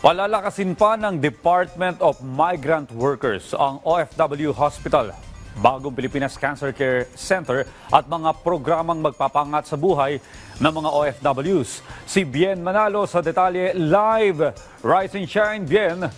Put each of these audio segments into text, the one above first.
Palalakasin pa ng Department of Migrant Workers ang OFW Hospital, Bagong Pilipinas Cancer Care Center at mga programang magpapangat sa buhay ng mga OFWs. Si Bien Manalo sa detalye live. Rise and shine, Bien.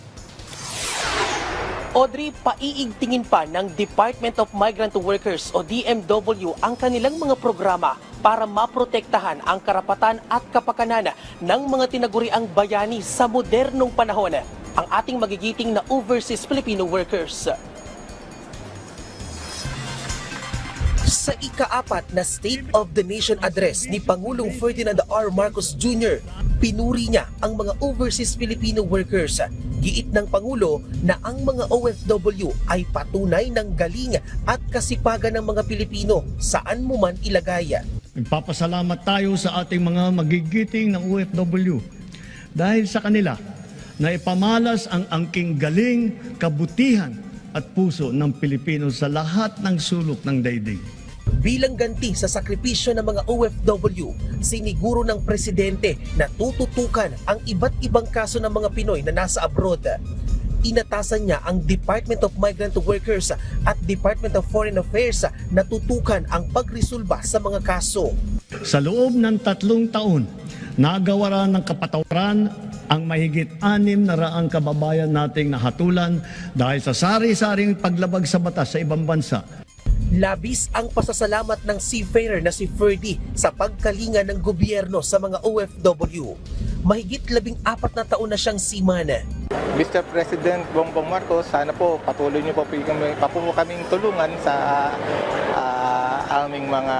Audrey, paiigtingin pa ng Department of Migrant Workers o DMW ang kanilang mga programa para maprotektahan ang karapatan at kapakanan ng mga tinaguriang bayani sa modernong panahon, ang ating magigiting na overseas Filipino workers. Sa ika-4 na State of the Nation address ni Pangulong Ferdinand R. Marcos Jr., pinuri niya ang mga overseas Filipino workers. Giit ng Pangulo na ang mga OFW ay patunay ng galing at kasipagan ng mga Pilipino saan mo man ilagay. Nagpapasalamat tayo sa ating mga magigiting ng OFW dahil sa kanila na ipamalas ang angking galing, kabutihan at puso ng Pilipino sa lahat ng sulok ng daigdig. Bilang ganti sa sakripisyo ng mga OFW, siniguro ng Presidente na tututukan ang iba't ibang kaso ng mga Pinoy na nasa abroad. Inatasan niya ang Department of Migrant Workers at Department of Foreign Affairs na tutukan ang pagresolba sa mga kaso. Sa loob ng 3 taon, nagawaran ng kapatawaran ang mahigit 600 kababayan nating nahatulan dahil sa sari-saring paglabag sa batas sa ibang bansa. Labis ang pasasalamat ng seafarer na si Ferdy sa pagkalinga ng gobyerno sa mga OFW. Mahigit 14 na taon na siyang seaman. Mr. President Bongbong Marcos, sana po patuloy niyo po kaming tulungan sa aming mga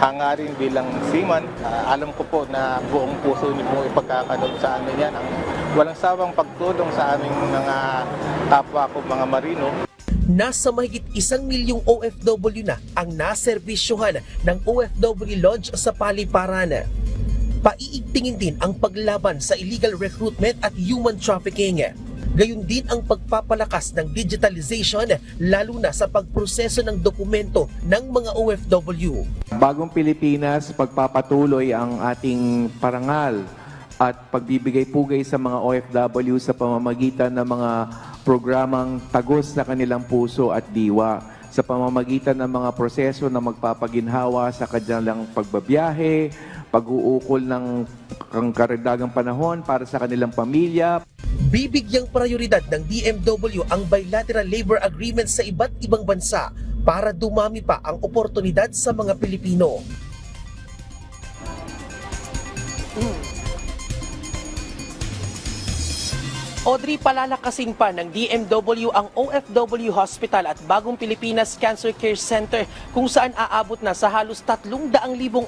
hangarin bilang seaman. Alam ko po na buong puso niyo po ipagkakalob sa amin yan. Ang walang sawang pagtulong sa aming mga kapwa ko mga marino. Nasa mahigit 1 milyong OFW na ang naserbisyuhan ng OFW Lodge sa Paliparan. Paiigtingin din ang paglaban sa illegal recruitment at human trafficking. Gayon din ang pagpapalakas ng digitalization lalo na sa pagproseso ng dokumento ng mga OFW. Bagong Pilipinas, pagpapatuloy ang ating parangal at pagbibigay-pugay sa mga OFW sa pamamagitan ng mga programang tagos sa kanilang puso at diwa, sa pamamagitan ng mga proseso na magpapaginhawa sa kanilang pagbabiyahe, pag-uukol ng karagdagang panahon para sa kanilang pamilya. Bibigyang prioridad ng DMW ang bilateral labor agreement sa iba't ibang bansa para dumami pa ang oportunidad sa mga Pilipino. Audrey, palalakasin pa ng DMW ang OFW Hospital at Bagong Pilipinas Cancer Care Center kung saan aabot na sa halos 300,000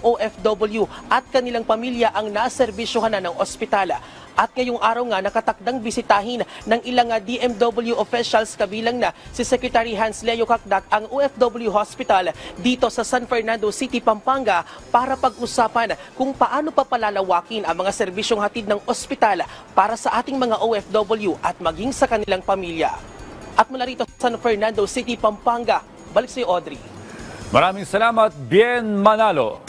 OFW at kanilang pamilya ang naserbisyohan na ng ospital. At ngayong araw nga nakatakdang bisitahin ng ilang DMW officials kabilang na si Secretary Hans Leo Cacdac ang OFW Hospital dito sa San Fernando City, Pampanga para pag-usapan kung paano pa palalawakin ang mga serbisyong hatid ng ospital para sa ating mga OFW at maging sa kanilang pamilya. At mula rito sa San Fernando City, Pampanga, balik sa iyo, Audrey. Maraming salamat, Bien Manalo.